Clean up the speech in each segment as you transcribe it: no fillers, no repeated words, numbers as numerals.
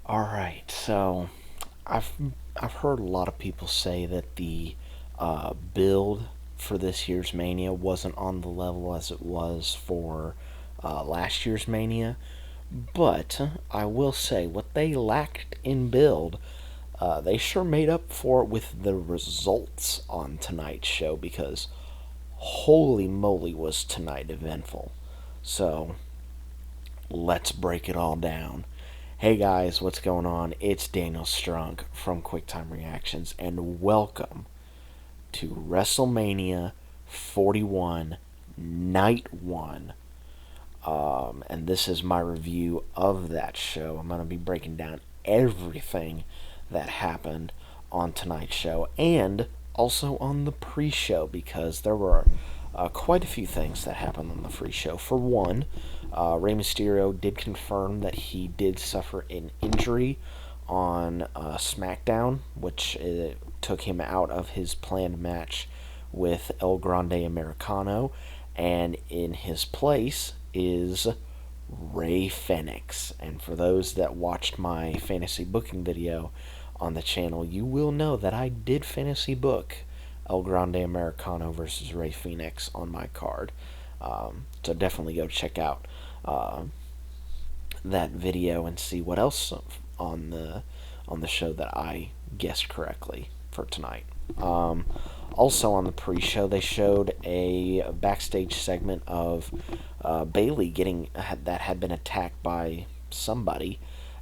All right, so I've I've heard a lot of people say that the build for this year's Mania wasn't on the level as it was for last year's Mania, but I will say what they lacked in build, they sure made up for it with the results on tonight's show because holy moly was tonight eventful. So let's break it all down. Hey guys, what's going on? It's Daniel Strunk from QuickTime Reactions, and welcome to WrestleMania 41 Night 1. And this is my review of that show. I'm going to be breaking down everything that happened on tonight's show and also on the pre show because there were quite a few things that happened on the free show. For one, Rey Mysterio did confirm that he did suffer an injury on SmackDown, which took him out of his planned match with El Grande Americano, and in his place is Rey Fenix. And for those that watched my fantasy booking video on the channel, you will know that I did fantasy book El Grande Americano versus Rey Fenix on my card. So definitely go check out that video and see what else on the show that I guessed correctly for tonight. Also on the pre-show, they showed a backstage segment of Bailey getting that had been attacked by somebody,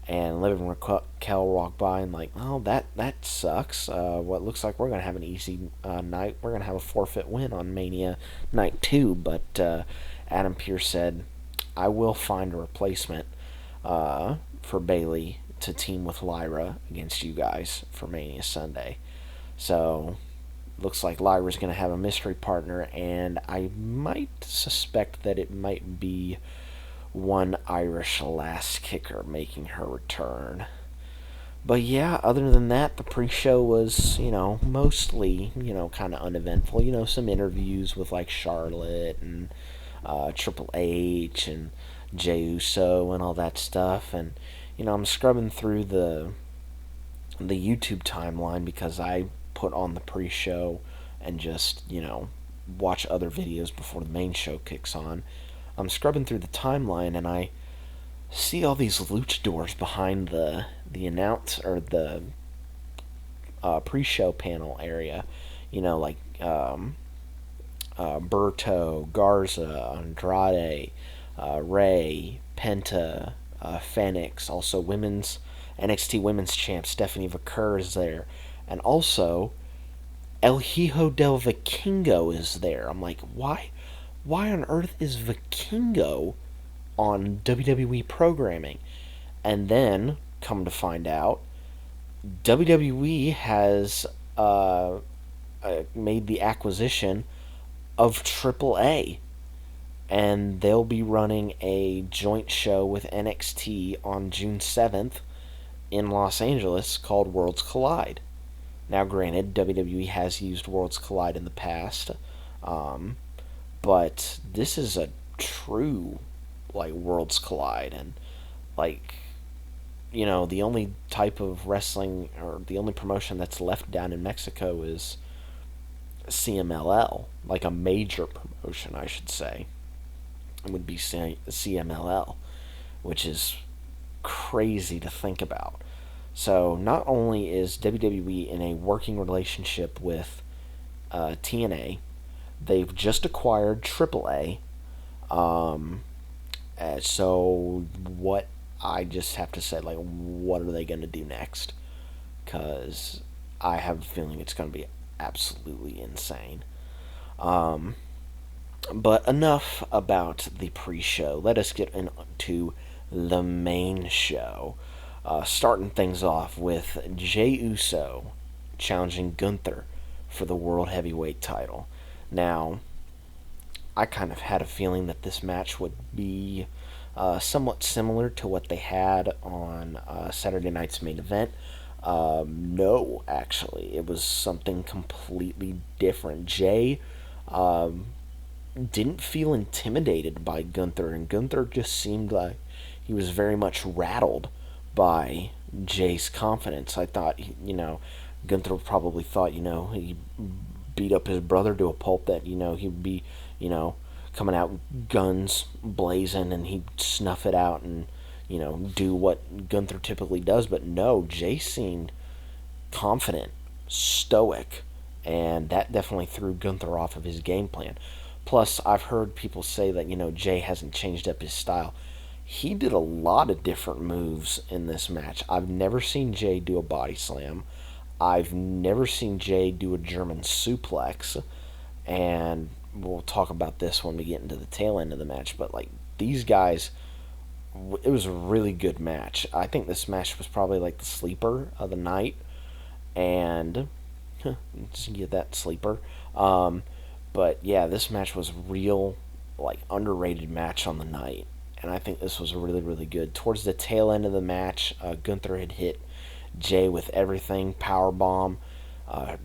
and Liv and Raquel walked by and like, oh, that sucks. What looks like we're gonna have an easy night. We're gonna have a forfeit win on Mania Night 2, but Adam Pearce said, I will find a replacement for Bailey to team with Lyra against you guys for Mania Sunday. So looks like Lyra's going to have a mystery partner, and I might suspect that it might be one Irish lass kicker making her return. But yeah, other than that, the pre-show was, mostly, kind of uneventful. Some interviews with like Charlotte and Triple H and Jey Uso and all that stuff. And, I'm scrubbing through the YouTube timeline because I put on the pre-show and just, watch other videos before the main show kicks on. I'm scrubbing through the timeline and I see all these luchadors behind the announce or the pre-show panel area. Like Berto, Garza, Andrade, Ray, Penta, Fenix, also NXT Women's Champ Stephanie Vaquer is there, and also El Hijo del Vikingo is there. I'm like, why on earth is Vikingo on WWE programming? And then, come to find out, WWE has made the acquisition of AAA, and they'll be running a joint show with NXT on June 7th in Los Angeles called Worlds Collide. Now, granted, WWE has used Worlds Collide in the past, but this is a true, like, Worlds Collide, and, like, the only type of wrestling, or the only promotion that's left down in Mexico is CMLL, like a major promotion, I should say. It would be CMLL, which is crazy to think about. So not only is WWE in a working relationship with TNA, they've just acquired AAA. So what I just have to say, like, what are they going to do next? Because I have a feeling it's going to be absolutely insane. But enough about the pre-show. Let us get into the main show. Starting things off with Jey Uso challenging Gunther for the World Heavyweight title. Now, I kind of had a feeling that this match would be somewhat similar to what they had on Saturday night's main event. No, actually, it was something completely different. Jey didn't feel intimidated by Gunther, and Gunther just seemed like he was very much rattled by Jay's confidence. I thought, Gunther probably thought, he beat up his brother to a pulp, that, he would be, coming out guns blazing, and he'd snuff it out and, do what Gunther typically does. But no, Jay seemed confident, stoic, and that definitely threw Gunther off of his game plan. Plus, I've heard people say that, Jay hasn't changed up his style. He did a lot of different moves in this match. I've never seen Jay do a body slam. I've never seen Jay do a German suplex. And we'll talk about this when we get into the tail end of the match. But, like, these guys, it was a really good match. I think this match was probably, like, the sleeper of the night. And just get that sleeper. But yeah, this match was real, like, underrated match on the night, and I think this was really, really good. Towards the tail end of the match, Gunther had hit Jay with everything: power bomb,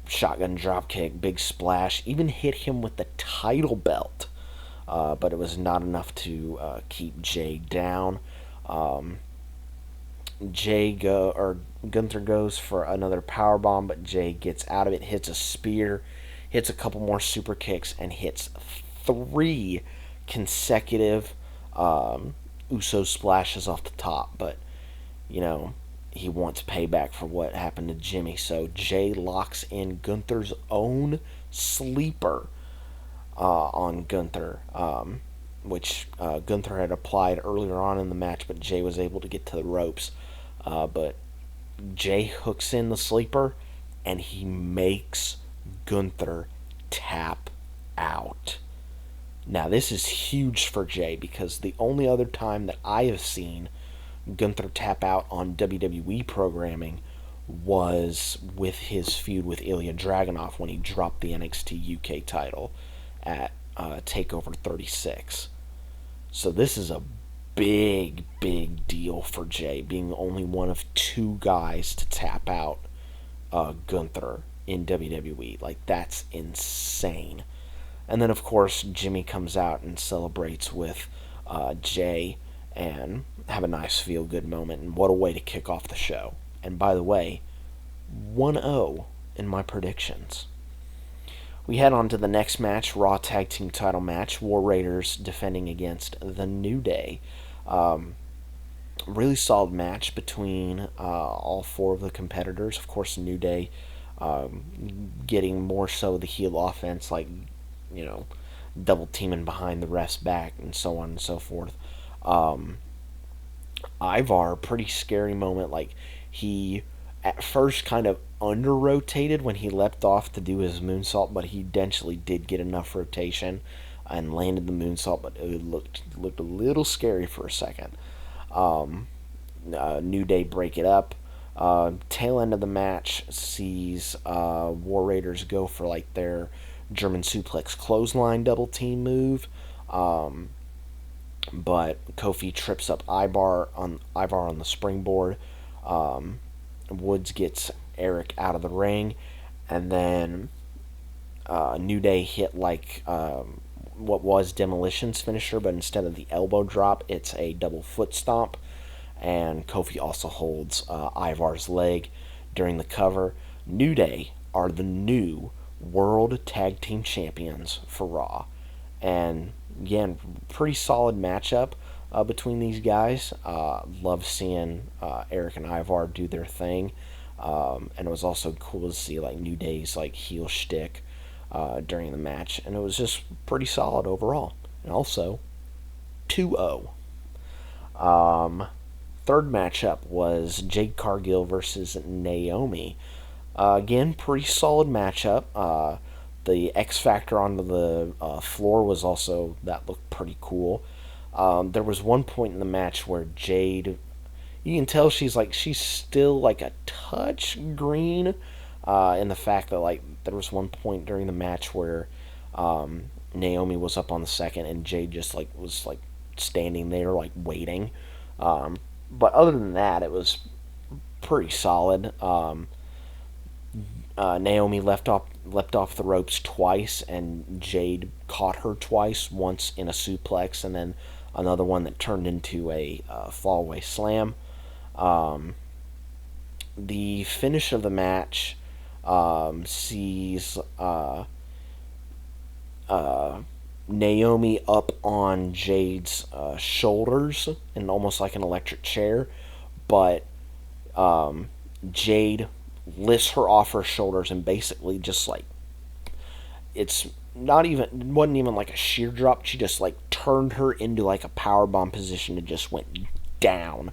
shotgun drop kick, big splash, even hit him with the title belt. But it was not enough to keep Jay down. Gunther goes for another power bomb, but Jay gets out of it, hits a spear, hits a couple more super kicks, and hits 3 consecutive Uso splashes off the top. But he wants payback for what happened to Jimmy, so Jay locks in Gunther's own sleeper on Gunther, which Gunther had applied earlier on in the match, but Jay was able to get to the ropes. But Jay hooks in the sleeper, and he makes Gunther tap out. Now, this is huge for Jay, because the only other time that I have seen Gunther tap out on WWE programming was with his feud with Ilya Dragunov, when he dropped the NXT UK title at TakeOver 36. So this is a big, big deal for Jay, being only one of 2 guys to tap out Gunther in WWE. Like, that's insane. And then, of course, Jimmy comes out and celebrates with Jay and have a nice feel-good moment. And what a way to kick off the show. And by the way, 1-0 in my predictions. We head on to the next match, Raw Tag Team title match. War Raiders defending against The New Day. Really solid match between all 4 of the competitors. Of course, New Day getting more so the heel offense, like, double teaming behind the ref's back and so on and so forth. Ivar, pretty scary moment. Like, he at first kind of under-rotated when he leapt off to do his moonsault, but he eventually did get enough rotation and landed the moonsault, but it looked a little scary for a second. New Day break it up. Tail end of the match sees War Raiders go for, like, their German suplex clothesline double team move, but Kofi trips up Ivar on the springboard. Woods gets Eric out of the ring, and then New Day hit, like, what was Demolition's finisher, but instead of the elbow drop, it's a double foot stomp. And Kofi also holds Ivar's leg during the cover. New Day are the new World Tag Team Champions for Raw. And again, pretty solid matchup between these guys. Love seeing Eric and Ivar do their thing. And it was also cool to see, like, New Day's, like, heel shtick during the match. And it was just pretty solid overall. And also, 2-0. Third matchup was Jade Cargill versus Naomi. Again, pretty solid matchup. The X Factor onto the floor was also, that looked pretty cool. There was one point in the match where Jade, you can tell she's still, like, a touch green, in the fact that, like, there was one point during the match where Naomi was up on the second and Jade just, like, was, like, standing there, like, waiting. But other than that, it was pretty solid. Naomi leapt off the ropes twice, and Jade caught her twice, once in a suplex and then another one that turned into a fallaway slam. the finish of the match sees Naomi up on Jade's shoulders in almost like an electric chair, but Jade lifts her off her shoulders and basically just like, it's not even, it wasn't even like a sheer drop. She just like turned her into like a power bomb position and just went down,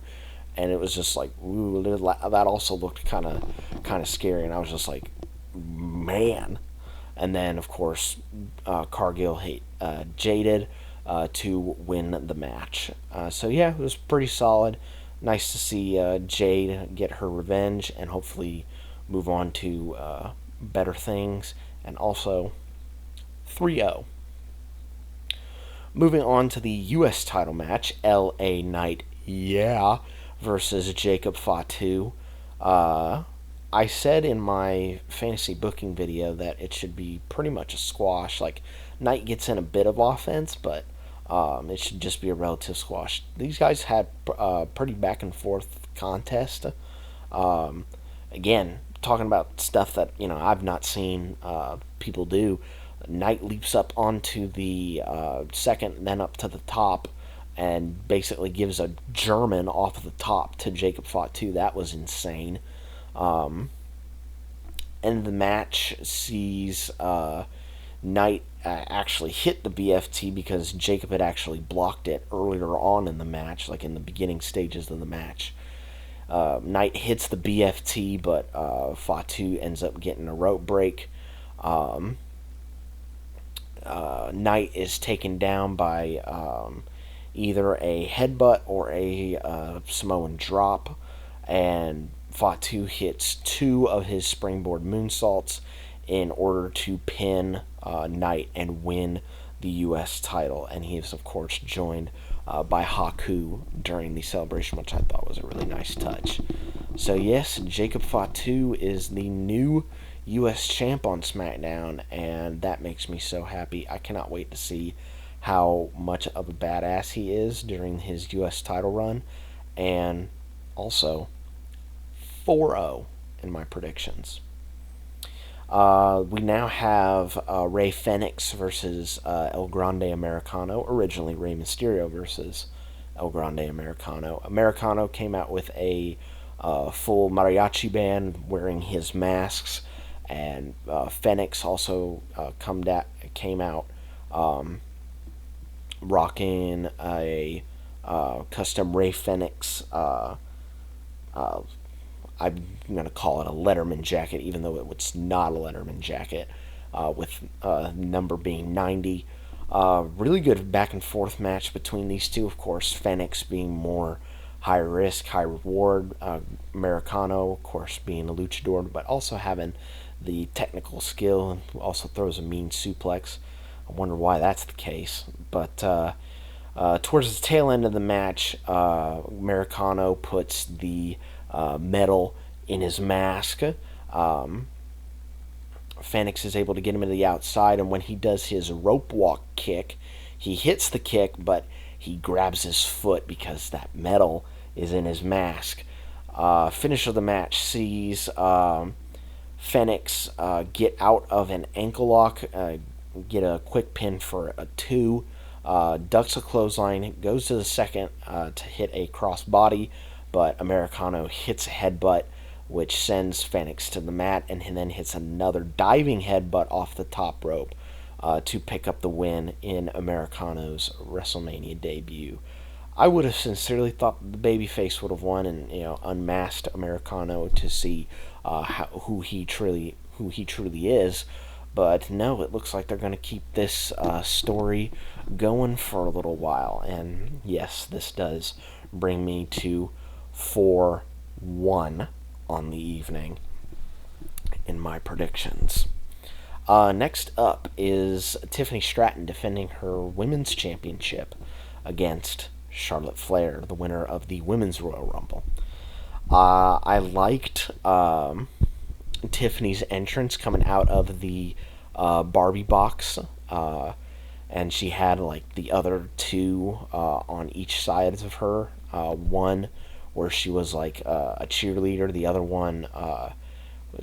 and it was just like, ooh, that also looked kind of scary, and I was just like, man. And then of course Cargill Jaded to win the match. So yeah, it was pretty solid. Nice to see Jade get her revenge and hopefully move on to better things. And also 3-0. Moving on to the U.S. title match, L.A. Knight, yeah, versus jacobfatu. I said in my fantasy booking video that it should be pretty much a squash. Like, Knight gets in a bit of offense, but it should just be a relative squash. These guys had pretty back and forth contest. Again, talking about stuff that I've not seen people do. Knight leaps up onto the second, then up to the top, and basically gives a German off of the top to jacobfatu. That was insane. End of the match sees Knight actually hit the BFT because Jacob had actually blocked it earlier on in the match, like in the beginning stages of the match. Knight hits the BFT, but Fatu ends up getting a rope break. Knight is taken down by either a headbutt or a Samoan drop, and Fatu hits 2 of his springboard moonsaults in order to pin Knight and win the U.S. title. And he is, of course, joined by Haku during the celebration, which I thought was a really nice touch. So, yes, jacobfatu is the new U.S. champ on SmackDown, and that makes me so happy. I cannot wait to see how much of a badass he is during his U.S. title run. And also 4-0 in my predictions. We now have Rey Fenix versus El Grande Americano. Originally Rey Mysterio versus El Grande Americano. Americano came out with a full mariachi band wearing his masks, and Fenix also came out rocking a custom Rey Fenix I'm going to call it a Letterman jacket, even though it's not a Letterman jacket, with number being 90. Really good back and forth match between these two. Of course, Fenix being more high risk, high reward. Americano, of course, being a luchador, but also having the technical skill, and also throws a mean suplex. I wonder why that's the case. But towards the tail end of the match, Americano puts the metal in his mask. Fenix is able to get him to the outside, and when he does his rope walk kick, he hits the kick, but he grabs his foot because that metal is in his mask. Finish of the match sees Fenix get out of an ankle lock, get a quick pin for a 2, ducks a clothesline, goes to the second to hit a crossbody, but Americano hits a headbutt, which sends Fenix to the mat, and then hits another diving headbutt off the top rope to pick up the win in Americano's WrestleMania debut. I would have sincerely thought the babyface would have won and unmasked Americano to see who he truly is. But no, it looks like they're going to keep this story going for a little while. And yes, this does bring me to 4-1 on the evening in my predictions. Next up is tiffanystratton defending her women's championship against Charlotte Flair, the winner of the Women's Royal Rumble. I liked Tiffany's entrance coming out of the Barbie box, and she had like the other 2 on each side of her. One where she was like a cheerleader. The other one,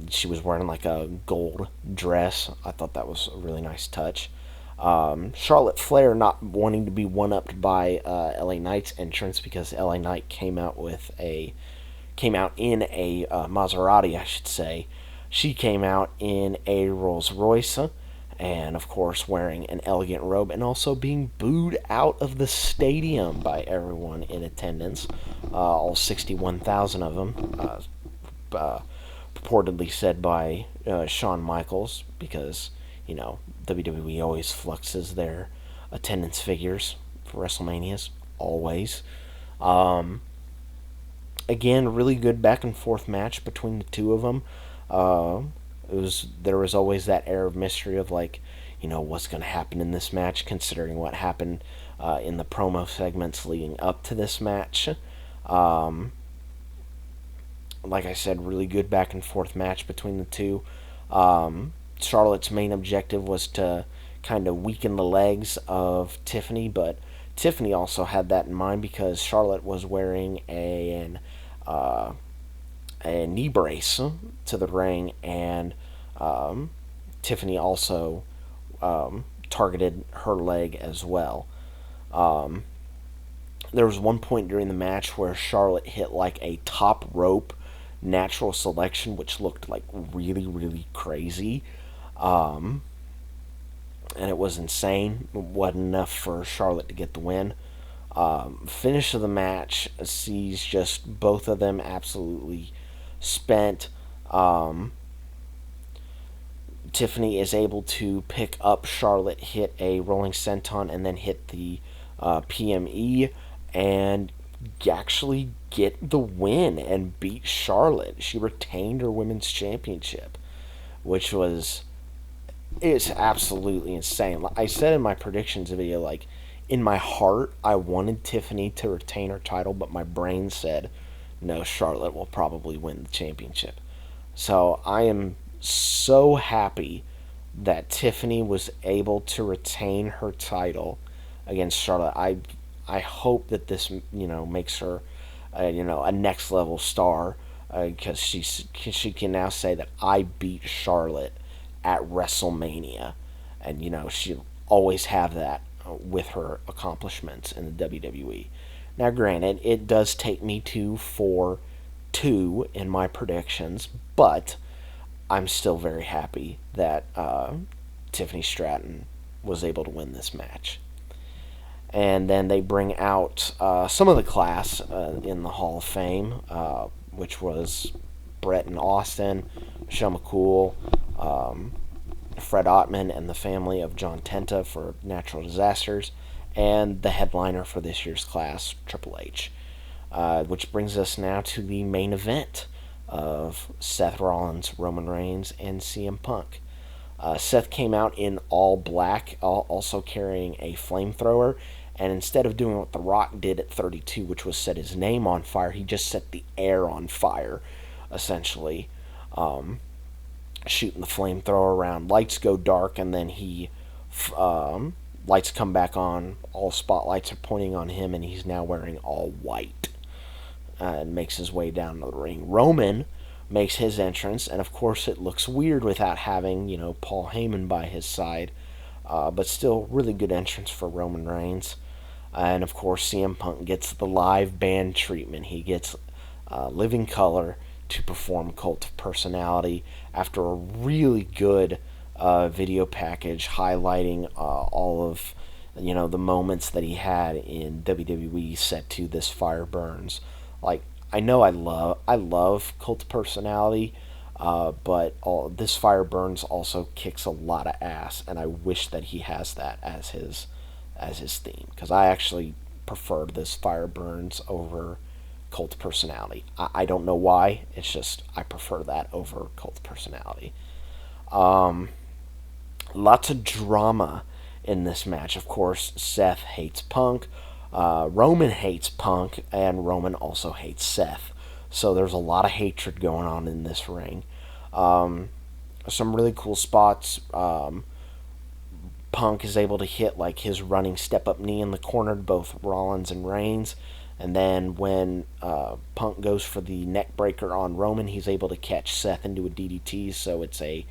she was wearing like a gold dress. I thought that was a really nice touch. Charlotte Flair not wanting to be one-upped by LA Knight's entrance, because LA Knight came out in a Maserati, I should say. She came out in a Rolls Royce, and of course wearing an elegant robe, and also being booed out of the stadium by everyone in attendance, all 61,000 of them, purportedly said by Shawn Michaels, because WWE always fluxes their attendance figures for WrestleManias, always. Again, really good back and forth match between the two of them. There was always that air of mystery of like, what's going to happen in this match, considering what happened in the promo segments leading up to this match. Like I said, really good back and forth match between the two. Charlotte's main objective was to kind of weaken the legs of Tiffany, but Tiffany also had that in mind, because Charlotte was wearing a knee brace to the ring, and Tiffany also targeted her leg as well. There was one point during the match where Charlotte hit like a top rope natural selection, which looked like really, really crazy. And it was insane. It wasn't enough for Charlotte to get the win. Finish of the match sees just both of them absolutely spent. Tiffany is able to pick up Charlotte, hit a rolling senton, and then hit the PME, and actually get the win and beat Charlotte. She retained her women's championship, which it's absolutely insane. I said in my predictions video, like, in my heart, I wanted Tiffany to retain her title, but my brain said, no, Charlotte will probably win the championship. So I am so happy that Tiffany was able to retain her title against Charlotte. I hope that this makes her a next level star, because she can now say that I beat Charlotte at WrestleMania, and she'll always have that with her accomplishments in the WWE. Now, granted, it does take me to 4-2 in my predictions, but I'm still very happy that Tiffany Stratton was able to win this match. And then they bring out some of the class in the Hall of Fame, which was Brett and Austin, Michelle McCool, Fred Ottman, and the family of John Tenta for natural disasters, and the headliner for this year's class, Triple H. Which brings us now to the main event of Seth Rollins, Roman Reigns, and CM Punk. Seth came out in all black, also carrying a flamethrower, and instead of doing what The Rock did at 32, which was set his name on fire, he just set the air on fire, essentially. Shooting the flamethrower around. Lights go dark, and then lights come back on. All spotlights are pointing on him, and he's now wearing all white. And makes his way down to the ring. Roman makes his entrance, and of course it looks weird without having, Paul Heyman by his side. But still, really good entrance for Roman Reigns. And of course, CM Punk gets the live band treatment. He gets Living Color to perform Cult of Personality after a really good video package highlighting all of the moments that he had in WWE set to This Fire Burns. Like, I know I love Cult of Personality, but This Fire Burns also kicks a lot of ass, and I wish that he has that as his theme, because I actually prefer This Fire Burns over Cult of Personality. I don't know why. It's just I prefer that over Cult of Personality. Lots of drama in this match. Of course, Seth hates Punk. Roman hates Punk, and Roman also hates Seth. So there's a lot of hatred going on in this ring. Some really cool spots. Punk is able to hit like his running step-up knee in the corner to both Rollins and Reigns. And then when Punk goes for the neck breaker on Roman, he's able to catch Seth into a DDT, so it's a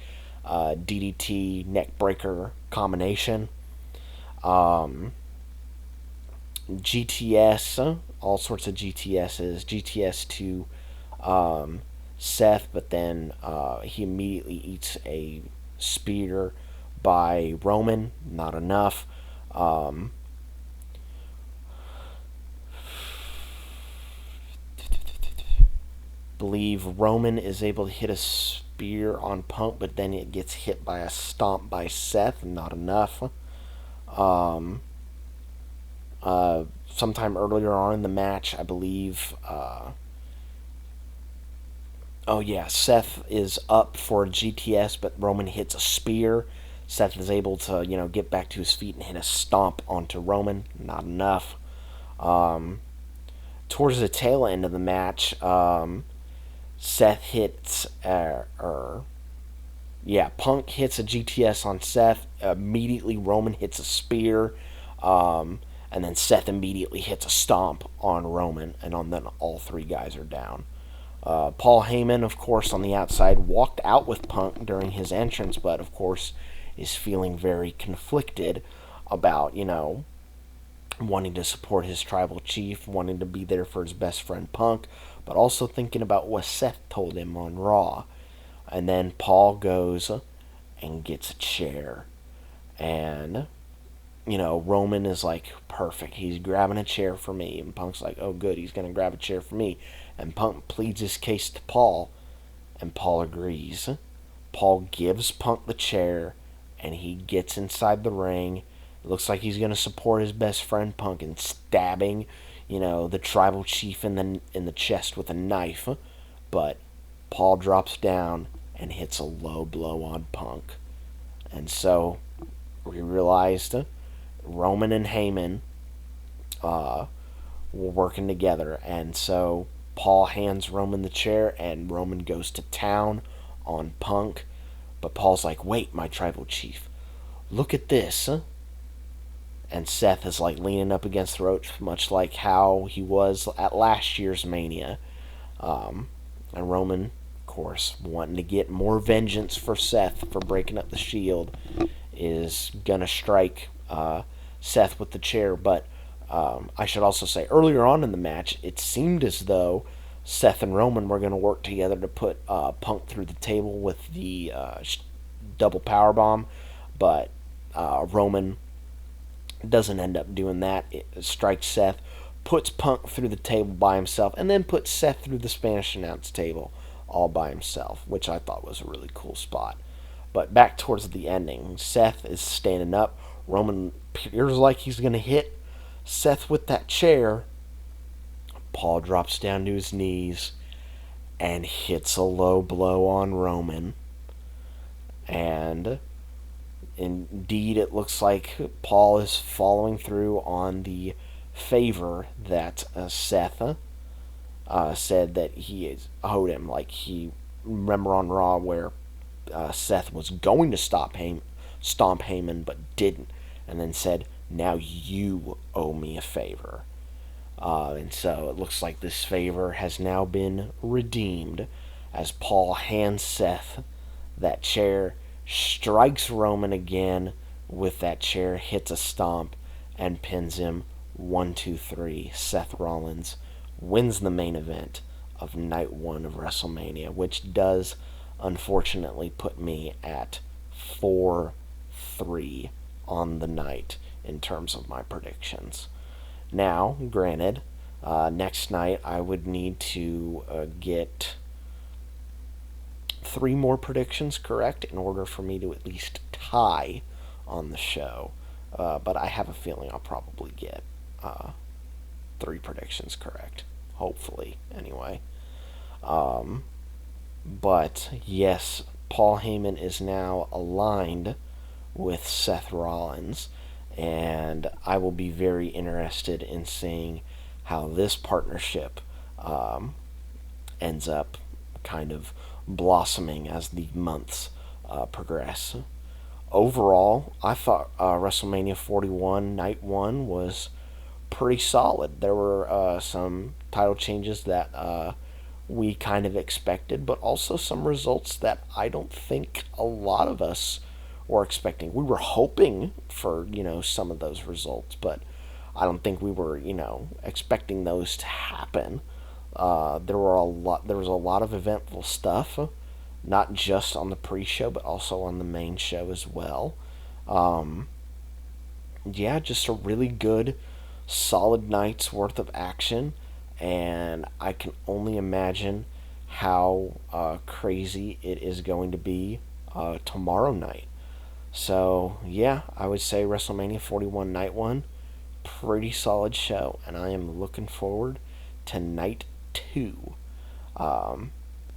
DDT neck breaker combination. GTS, all sorts of GTSs. GTS to Seth, but then he immediately eats a spear by Roman. Not enough. Believe Roman is able to hit a spear on Punk, but then it gets hit by a stomp by Seth. Not enough. Um, Sometime earlier on in the match, I believe. Oh yeah, Seth is up for a GTS, but Roman hits a spear. Seth is able to, get back to his feet and hit a stomp onto Roman. Not enough. Um, Towards the tail end of the match, Seth hits, Punk hits a GTS on Seth. Immediately, Roman hits a spear. And then Seth immediately hits a stomp on Roman, and then all three guys are down. Paul Heyman, of course, on the outside, walked out with Punk during his entrance, but of course is feeling very conflicted about, wanting to support his tribal chief, wanting to be there for his best friend Punk, but also thinking about what Seth told him on Raw. And then Paul goes and gets a chair. And, Roman is like, perfect. He's grabbing a chair for me. And Punk's like, oh, good, he's going to grab a chair for me. And Punk pleads his case to Paul, and Paul agrees. Paul gives Punk the chair, and he gets inside the ring. It looks like he's going to support his best friend Punk in stabbing, the tribal chief in the chest with a knife. But Paul drops down and hits a low blow on Punk. And so we realized Roman and Heyman were working together. And so Paul hands Roman the chair, and Roman goes to town on Punk. But Paul's like, wait, my tribal chief, look at this. And Seth is like leaning up against the ropes, much like how he was at last year's Mania. And Roman, of course, wanting to get more vengeance for Seth for breaking up the Shield, is going to strike Seth with the chair. But I should also say, earlier on in the match, it seemed as though Seth and Roman were going to work together to put Punk through the table with the double powerbomb. But Roman doesn't end up doing that. It strikes Seth, puts Punk through the table by himself, and then puts Seth through the Spanish announce table all by himself, which I thought was a really cool spot. But back towards the ending, Seth is standing up. Roman appears like he's going to hit Seth with that chair. Paul drops down to his knees and hits a low blow on Roman. And indeed, it looks like Paul is following through on the favor that Seth said that he owed him. Like, he, remember on Raw where Seth was going to stomp Heyman, but didn't, and then said, now you owe me a favor. And so it looks like this favor has now been redeemed as Paul hands Seth that chair, strikes Roman again with that chair, hits a stomp, and pins him 1, 2, 3. Seth Rollins wins the main event of Night 1 of WrestleMania, which does unfortunately put me at 4-3 on the night in terms of my predictions. Now, granted, next night I would need to get 3 more predictions correct in order for me to at least tie on the show. But I have a feeling I'll probably get 3 predictions correct. Hopefully, anyway. But yes, Paul Heyman is now aligned with Seth Rollins, and I will be very interested in seeing how this partnership ends up kind of blossoming as the months progress. Overall, I thought WrestleMania 41 Night 1 was pretty solid. There were some title changes that we kind of expected, but also some results that I don't think a lot of us were expecting. We were hoping for, some of those results, but I don't think we were, expecting those to happen. There was a lot of eventful stuff, not just on the pre-show, but also on the main show as well. Um, yeah, just a really good, solid night's worth of action, and I can only imagine how crazy it is going to be tomorrow night. So, yeah, I would say WrestleMania 41 Night 1, pretty solid show, and I am looking forward to Night 2. Um,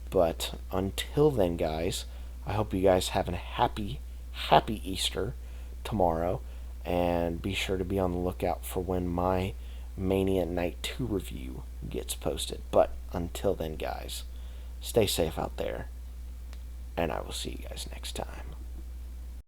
but until then, guys, I hope you guys have a happy Easter tomorrow, and be sure to be on the lookout for when my Mania Night 2 review gets posted. But until then, guys, stay safe out there, and I will see you guys next time.